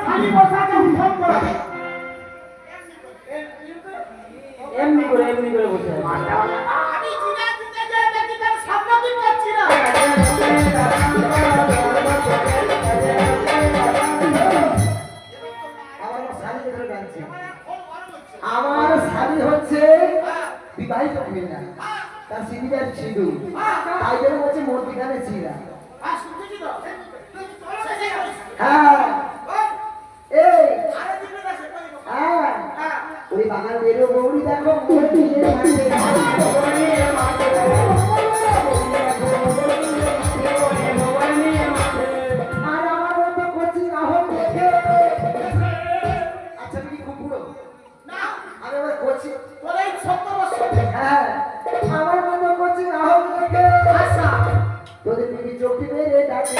শালি বসা আছে উঠন করে এমনি করে বসে আছে। আমি জিনা দিতে যাই নাকি তার সামনে দিন যাচ্ছি না আমার শাড়ি হচ্ছে বিবাহিত মহিলা তার সিঁড়িটার সিঁদুর তাই জন্য হচ্ছে মূর্তিখানে ছিঁড়া হ্যাঁ এই হ্যাঁ ওই বাঙাল বেরো গৌরী দেখো আর আমার মতো করছি আহত দেখে আচ্ছা তুমি খুব বুড়ো না আমি আবার করছি তোর এই 70 বছর হ্যাঁ আমার মতো করছি আহত দেখে আচ্ছা তোদের বিবি চোখটি মেরে ডাকে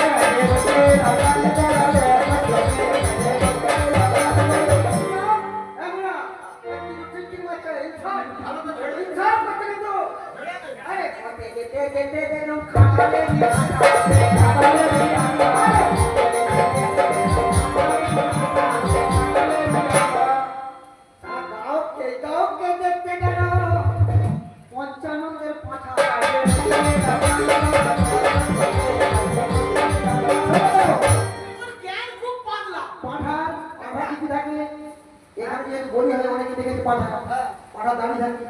পঞ্চানন্দের পাঠা জ্ঞান খুব পাতলা পাঠা পাঠা কিছু থাকে এখানে যে বলি হয় অনেকে দেখেছে পাঠা পাঠা দাঁড়িয়ে থাকে